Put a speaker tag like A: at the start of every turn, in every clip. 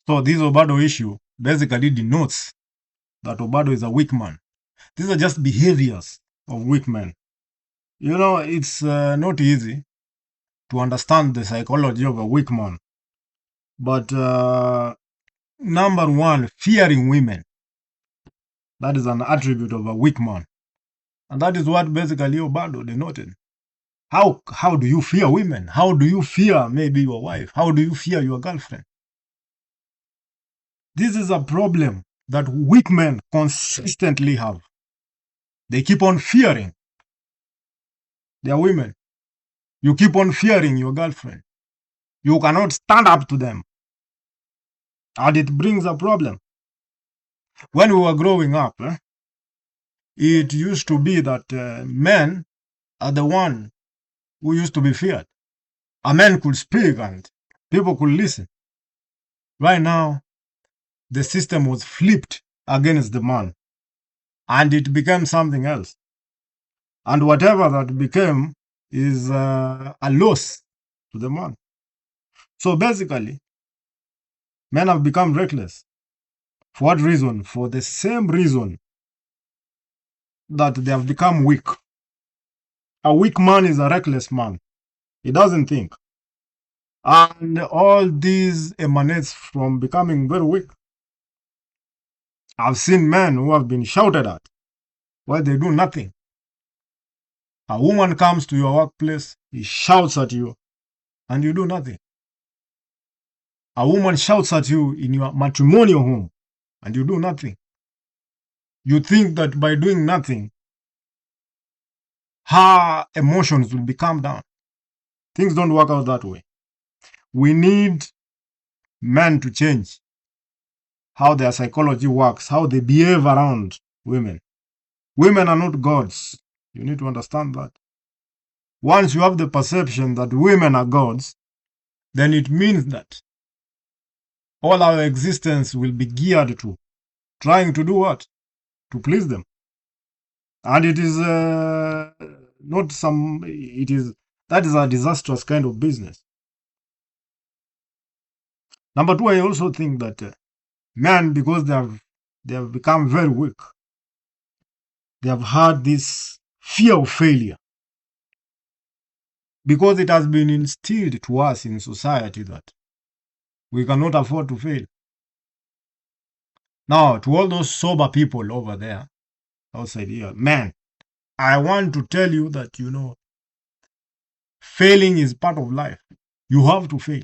A: So this Obado issue basically denotes that Obado is a weak man. These are just behaviors of weak men. You know, it's not easy to understand the psychology of a weak man. But number one, fearing women. That is an attribute of a weak man. And that is what basically Obado denoted. How do you fear women? How do you fear maybe your wife? How do you fear your girlfriend? This is a problem that weak men consistently have. They keep on fearing their women. You keep on fearing your girlfriend. You cannot stand up to them. And it brings a problem. When we were growing up, it used to be that men are the one who used to be feared. A man could speak and people could listen. Right now, the system was flipped against the man. And it became something else. And whatever that became is a loss to the man. So basically, men have become reckless. For what reason? For the same reason that they have become weak. A weak man is a reckless man. He doesn't think. And all these emanates from becoming very weak. I've seen men who have been shouted at while they do nothing. A woman comes to your workplace, he shouts at you, and you do nothing. A woman shouts at you in your matrimonial home, and you do nothing. You think that by doing nothing, her emotions will be calmed down. Things don't work out that way. We need men to change how their psychology works, how they behave around women. Women are not gods. You need to understand that. Once you have the perception that women are gods, then it means that all our existence will be geared to trying to do what? To please them. And it is not some, that is a disastrous kind of business. Number two, I also think that men, because they have become very weak, they have had this fear of failure. Because it has been instilled to us in society that we cannot afford to fail. Now, to all those sober people over there, outside here, man, I want to tell you that, failing is part of life. You have to fail.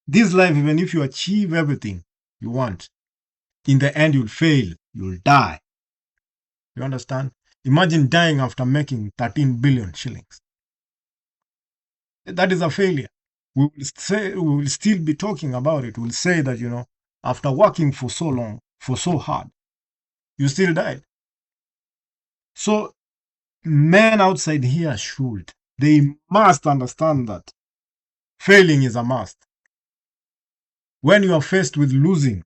A: This life, even if you achieve everything you want, in the end, you'll fail. You'll die. You understand? Imagine dying after making 13 billion shillings. That is a failure. We will still be talking about it. We'll say that, after working for so long, for so hard, you still died. So men outside here they must understand that failing is a must. When you are faced with losing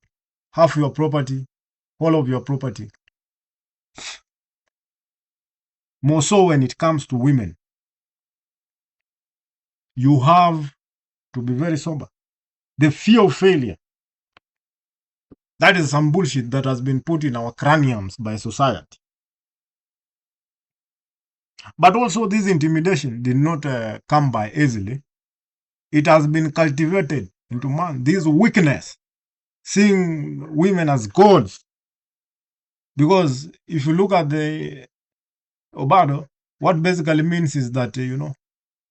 A: half your property, all of your property, more so when it comes to women, you have to be very sober. The fear of failure, that is some bullshit that has been put in our craniums by society. But also this intimidation did not come by easily. It has been cultivated into man. This weakness, seeing women as gods. Because if you look at the Obado, what basically means is that,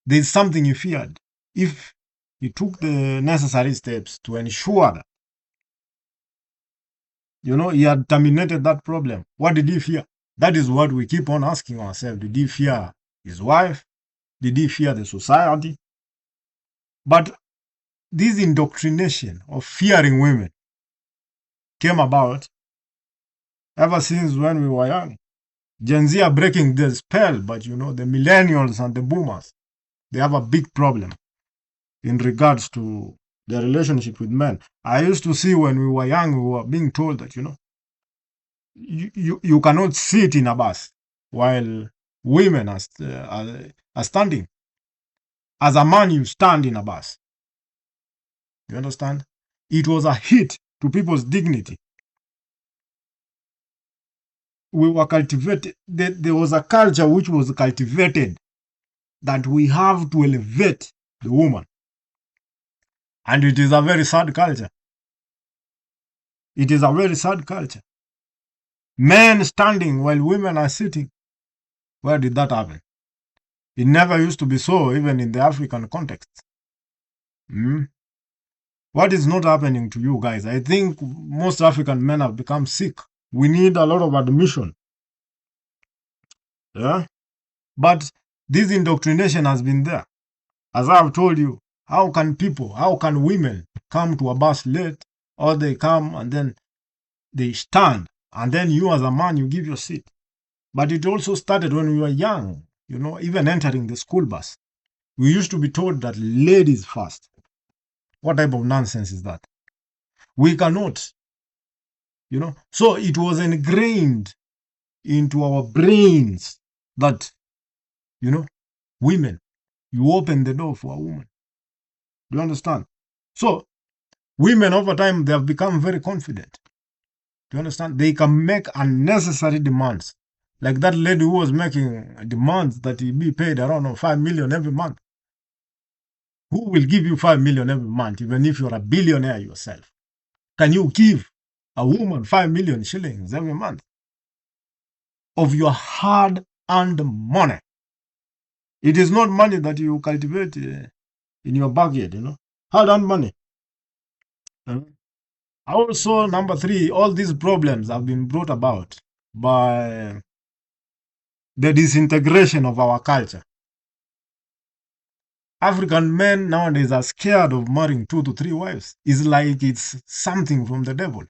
A: there's something he feared. If he took the necessary steps to ensure that, he had terminated that problem, what did he fear? That is what we keep on asking ourselves. Did he fear his wife? Did he fear the society? But this indoctrination of fearing women came about ever since when we were young. Gen Z are breaking the spell, but the millennials and the boomers, they have a big problem in regards to their relationship with men. I used to see when we were young, we were being told that, you cannot sit in a bus while women are standing. As a man, you stand in a bus. You understand? It was a hit to people's dignity. We were cultivated. There was a culture which was cultivated that we have to elevate the woman. And it is a very sad culture. It is a very sad culture. Men standing while women are sitting. Where did that happen? It never used to be so, even in the African context. What is not happening to you guys? I think most African men have become sick. We need a lot of admission. Yeah? But this indoctrination has been there. As I have told you, how can women come to a bus late, or they come and then they stand, and then you as a man, you give your seat? But it also started when we were young, even entering the school bus. We used to be told that ladies first. What type of nonsense is that? We cannot, So it was ingrained into our brains that, women, you open the door for a woman. Do you understand? So women over time, they have become very confident. Do you understand? They can make unnecessary demands. Like that lady who was making demands that he be paid around 5 million every month. Who will give you 5 million every month, even if you're a billionaire yourself? Can you give a woman 5 million shillings every month of your hard-earned money? It is not money that you cultivate in your backyard, hard-earned money. Also, number 3, all these problems have been brought about by the disintegration of our culture. African men nowadays are scared of marrying 2 to 3 wives. It's like it's something from the devil.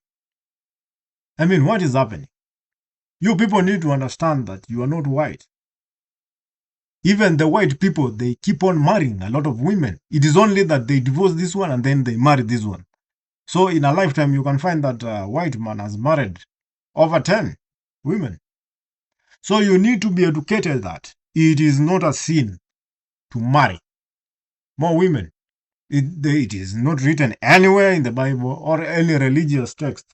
A: I mean, what is happening? You people need to understand that you are not white. Even the white people, they keep on marrying a lot of women. It is only that they divorce this one and then they marry this one. So in a lifetime, you can find that a white man has married over 10 women. So you need to be educated that it is not a sin to marry more women. It is not written anywhere in the Bible or any religious text.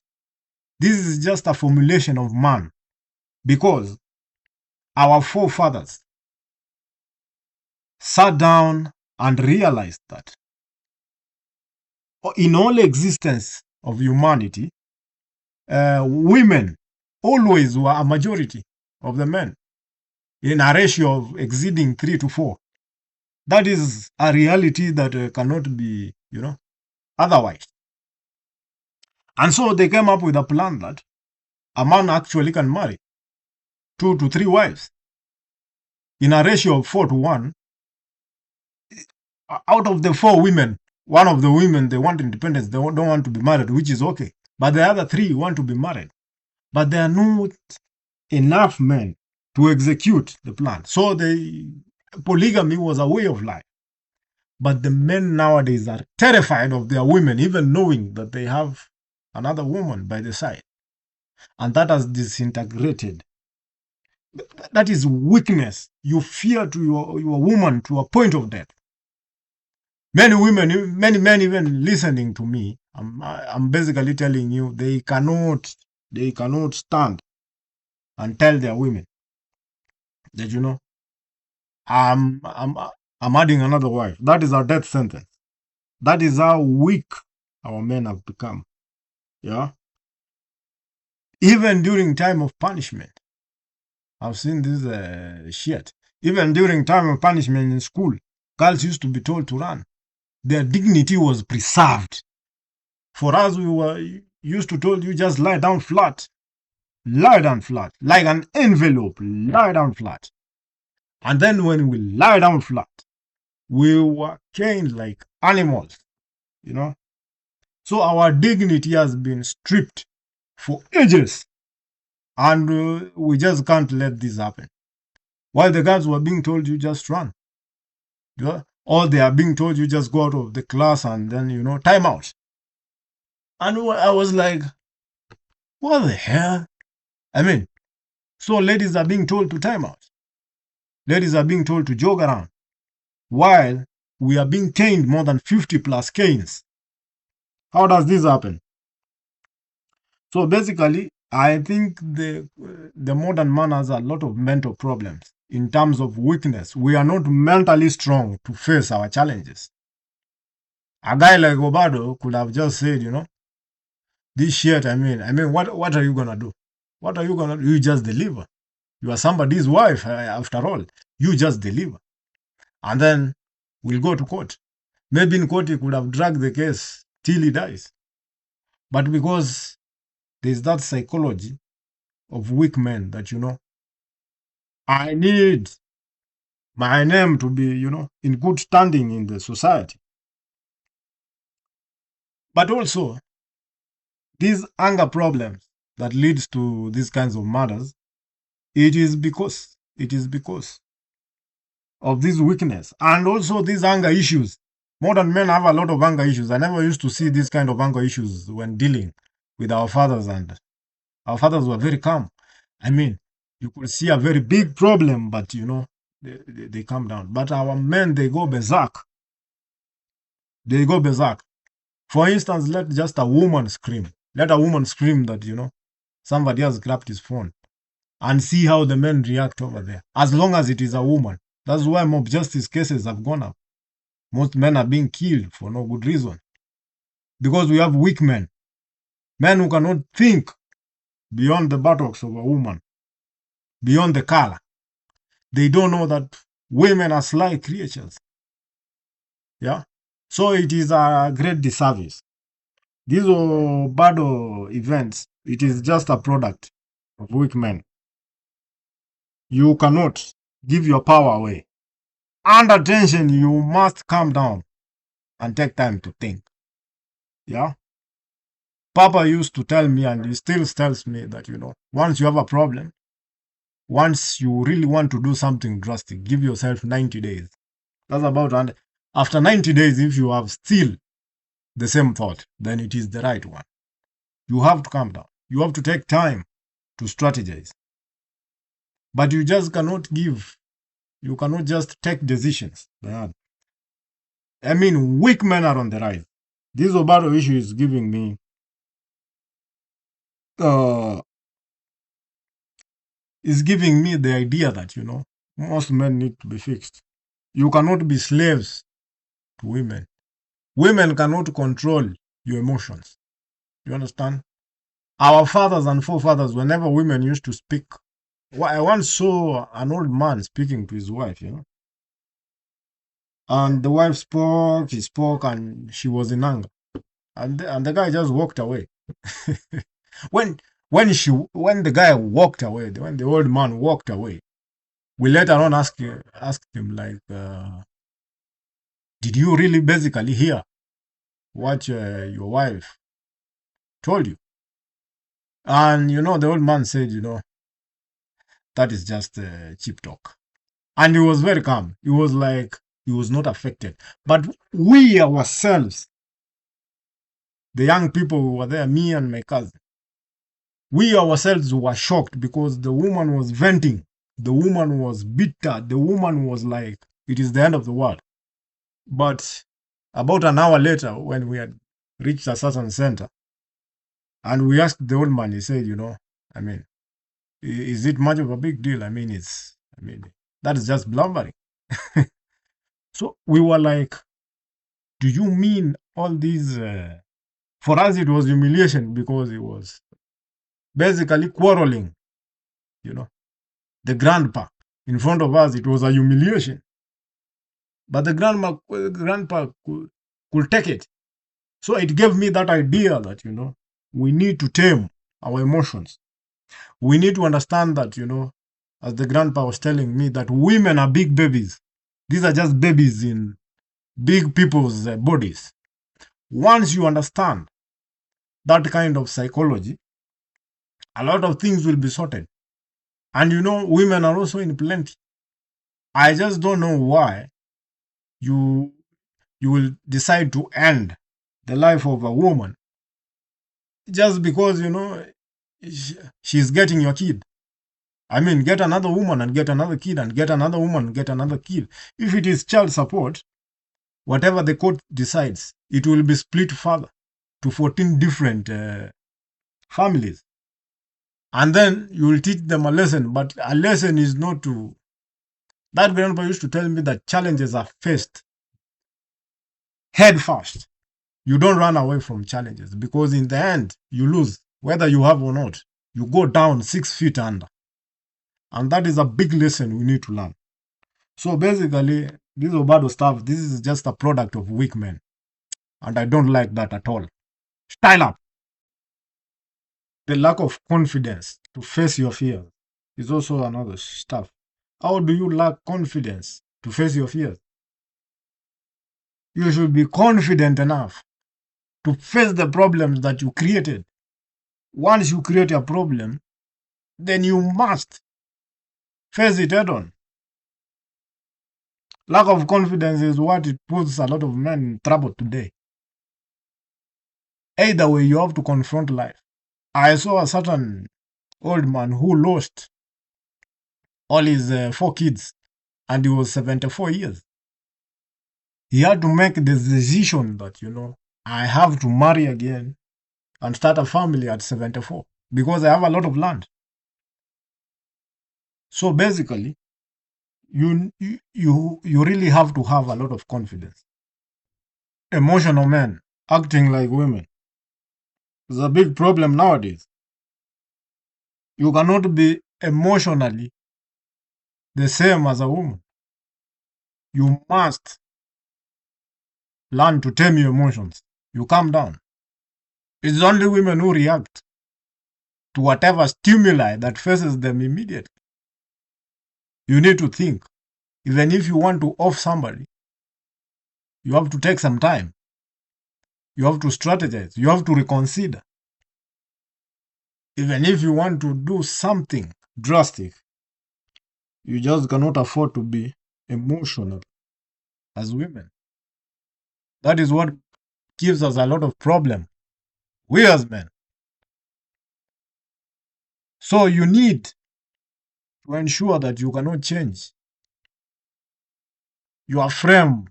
A: This is just a formulation of man, because our forefathers sat down and realized that in all existence of humanity, women always were a majority of the men in a ratio of exceeding 3 to 4. That is a reality that cannot be, otherwise. And so they came up with a plan that a man actually can marry 2 to 3 wives in a ratio of 4 to 1. Out of the 4 women, one of the women, they want independence. They don't want to be married, which is okay. But the other 3 want to be married. But there are not enough men to execute the plan. So polygamy was a way of life. But the men nowadays are terrified of their women, even knowing that they have another woman by the side. And that has disintegrated. That is weakness. You fear to your woman to a point of death. Many women, many men even listening to me, I'm basically telling you, they cannot stand and tell their women that, I'm adding another wife. That is a death sentence. That is how weak our men have become. Yeah. Even during time of punishment, I've seen this shit. Even during time of punishment in school, girls used to be told to run. Their dignity was preserved. For us, we were used to told you just lie down flat. Lie down flat. Like an envelope, lie down flat. And then when we lie down flat, we were caned like animals, So our dignity has been stripped for ages. And we just can't let this happen. While the guys were being told you just run. Or they are being told you just go out of the class and then, time out. And I was like, what the hell? I mean, so ladies are being told to time out. Ladies are being told to jog around. While we are being caned more than 50 plus canes How does this happen? So basically, I think the modern man has a lot of mental problems in terms of weakness. We are not mentally strong to face our challenges. A guy like Obado could have just said, this shit, what are you gonna do? What are you gonna do? You just deliver. You are somebody's wife, after all. You just deliver. And then we'll go to court. Maybe in court he could have dragged the case till he dies. But because there's that psychology of weak men that, I need my name to be, in good standing in the society. But also, these anger problems that leads to these kinds of murders, it is because of this weakness and also these anger issues. Modern men have a lot of anger issues. I never used to see this kind of anger issues when dealing with our fathers, and our fathers were very calm. You could see a very big problem, but they calm down. But our men, they go berserk. They go berserk. For instance, let just a woman scream. Let a woman scream that, somebody has grabbed his phone, and see how the men react over there. As long as it is a woman. That's why mob justice cases have gone up. Most men are being killed for no good reason. Because we have weak men. Men who cannot think beyond the buttocks of a woman, beyond the color. They don't know that women are sly creatures. Yeah? So it is a great disservice. These Obado events, it is just a product of weak men. You cannot give your power away. Under tension, you must calm down and take time to think. Yeah? Papa used to tell me, and he still tells me that, once you have a problem, once you really want to do something drastic, give yourself 90 days. That's about, and after 90 days, if you have still the same thought, then it is the right one. You have to calm down. You have to take time to strategize. But you just cannot you cannot just take decisions. Weak men are on the rise. This Obado issue is giving me the idea that, most men need to be fixed. You cannot be slaves to women. Women cannot control your emotions. You understand? Our fathers and forefathers, whenever women used to speak, I once saw an old man speaking to his wife, and the wife spoke, he spoke, and she was in anger. And the guy just walked away. when the guy walked away, when the old man walked away, we later on asked him, like, did you really basically hear what your wife told you? And the old man said, that is just cheap talk. And he was very calm. He was like, he was not affected. But we ourselves, the young people who were there, me and my cousin, we ourselves were shocked because the woman was venting. The woman was bitter. The woman was like, it is the end of the world. But about an hour later, when we had reached a certain center, and we asked the old man, he said, is it much of a big deal? That is just blubbering. So we were like, do you mean all these? For us, it was humiliation because it was basically quarreling, the grandpa. In front of us, it was a humiliation. But the grandpa could take it. So it gave me that idea that, we need to tame our emotions. We need to understand that, as the grandpa was telling me, that women are big babies. These are just babies in big people's bodies. Once you understand that kind of psychology, a lot of things will be sorted. And women are also in plenty. I just don't know why you will decide to end the life of a woman just because, she's getting your kid. Get another woman and get another kid, and get another woman and get another kid. If it is child support, whatever the court decides, it will be split further. to 14 different families. And then you will teach them a lesson, but a lesson is not to. That grandpa used to tell me that challenges are faced head first. You don't run away from challenges because in the end, you lose, whether you have or not. You go down 6 feet under. And that is a big lesson we need to learn. So basically, this Obado stuff, this is just a product of weak men. And I don't like that at all. Style up. The lack of confidence to face your fears is also another stuff. How do you lack confidence to face your fears? You should be confident enough to face the problems that you created. Once you create a problem, then you must face it head on. Lack of confidence is what it puts a lot of men in trouble today. Either way, you have to confront life. I saw a certain old man who lost all his 4 kids and he was 74 years. He had to make the decision that, I have to marry again and start a family at 74 because I have a lot of land. So basically, you really have to have a lot of confidence. Emotional men acting like women is a big problem nowadays. You cannot be emotionally the same as a woman. You must learn to tame your emotions. You calm down. It's only women who react to whatever stimuli that faces them immediately. You need to think. Even if you want to off somebody, you have to take some time. You have to strategize. You have to reconsider. Even if you want to do something drastic, you just cannot afford to be emotional as women. That is what gives us a lot of problem. We as men. So you need to ensure that you cannot change your frame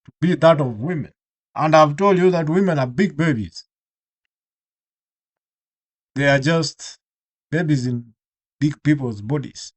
A: to be that of women. And I've told you that women are big babies. They are just babies in big people's bodies.